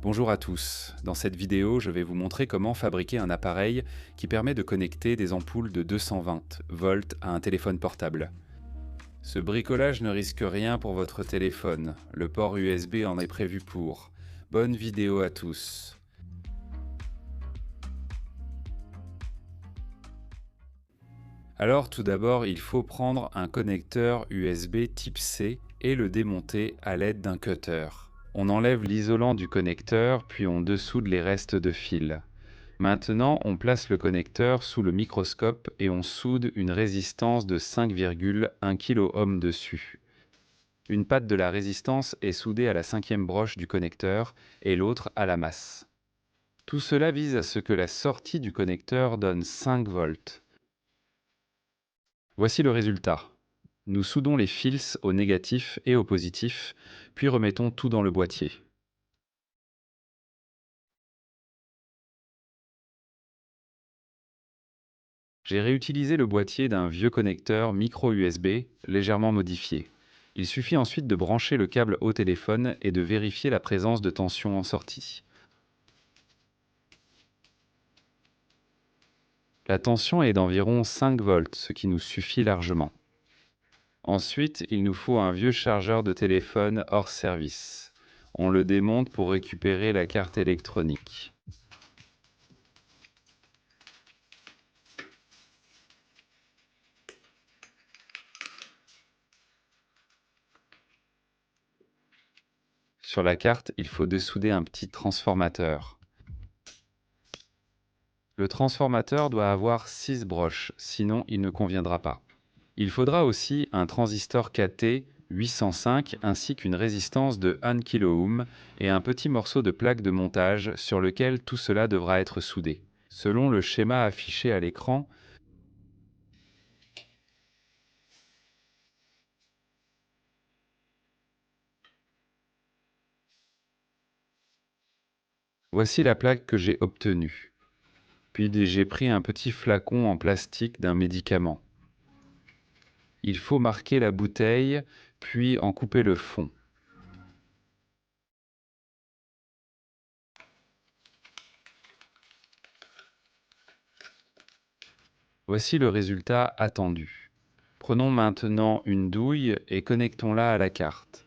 Bonjour à tous. Dans cette vidéo, je vais vous montrer comment fabriquer un appareil qui permet de connecter des ampoules de 220 volts à un téléphone portable. Ce bricolage ne risque rien pour votre téléphone. Le port USB en est prévu pour. Bonne vidéo à tous. Alors tout d'abord, il faut prendre un connecteur USB type C et le démonter à l'aide d'un cutter. On enlève l'isolant du connecteur, puis on dessoude les restes de fil. Maintenant, on place le connecteur sous le microscope et on soude une résistance de 5,1 kΩ dessus. Une patte de la résistance est soudée à la 5e broche du connecteur et l'autre à la masse. Tout cela vise à ce que la sortie du connecteur donne 5 volts. Voici le résultat. Nous soudons les fils au négatif et au positif, puis remettons tout dans le boîtier. J'ai réutilisé le boîtier d'un vieux connecteur micro USB légèrement modifié. Il suffit ensuite de brancher le câble au téléphone et de vérifier la présence de tension en sortie. La tension est d'environ 5 volts, ce qui nous suffit largement. Ensuite, il nous faut un vieux chargeur de téléphone hors service. On le démonte pour récupérer la carte électronique. Sur la carte, il faut dessouder un petit transformateur. Le transformateur doit avoir 6 broches, sinon il ne conviendra pas. Il faudra aussi un transistor KT 805 ainsi qu'une résistance de 1 kΩ et un petit morceau de plaque de montage sur lequel tout cela devra être soudé. Selon le schéma affiché à l'écran, voici la plaque que j'ai obtenue. Puis j'ai pris un petit flacon en plastique d'un médicament. Il faut marquer la bouteille, puis en couper le fond. Voici le résultat attendu. Prenons maintenant une douille et connectons-la à la carte.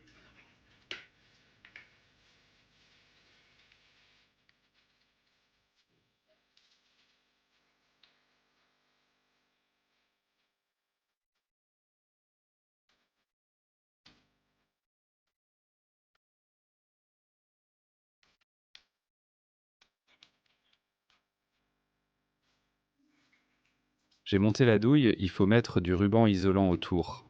J'ai monté la douille, il faut mettre du ruban isolant autour.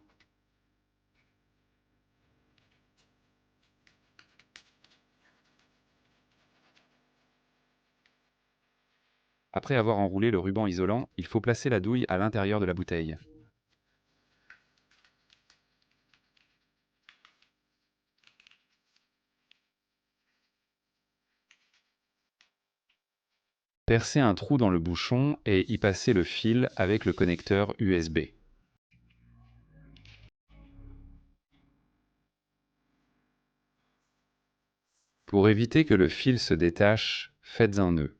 Après avoir enroulé le ruban isolant, il faut placer la douille à l'intérieur de la bouteille. Percer un trou dans le bouchon et y passer le fil avec le connecteur USB. Pour éviter que le fil se détache, faites un nœud.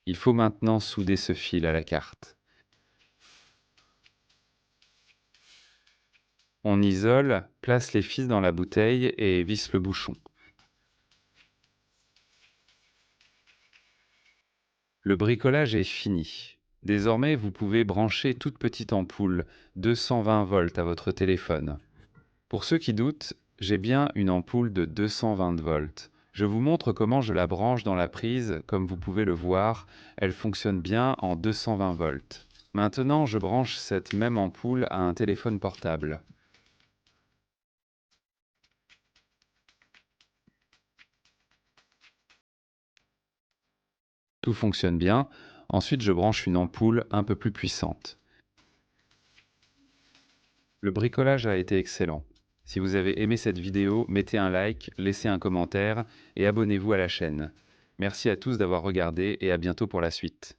Il faut maintenant souder ce fil à la carte. On isole, place les fils dans la bouteille et visse le bouchon. Le bricolage est fini. Désormais, vous pouvez brancher toute petite ampoule 220 volts à votre téléphone. Pour ceux qui doutent, j'ai bien une ampoule de 220 volts. Je vous montre comment je la branche dans la prise. Comme vous pouvez le voir, elle fonctionne bien en 220 volts. Maintenant, je branche cette même ampoule à un téléphone portable. Tout fonctionne bien. Ensuite, je branche une ampoule un peu plus puissante. Le bricolage a été excellent. Si vous avez aimé cette vidéo, mettez un like, laissez un commentaire et abonnez-vous à la chaîne. Merci à tous d'avoir regardé et à bientôt pour la suite.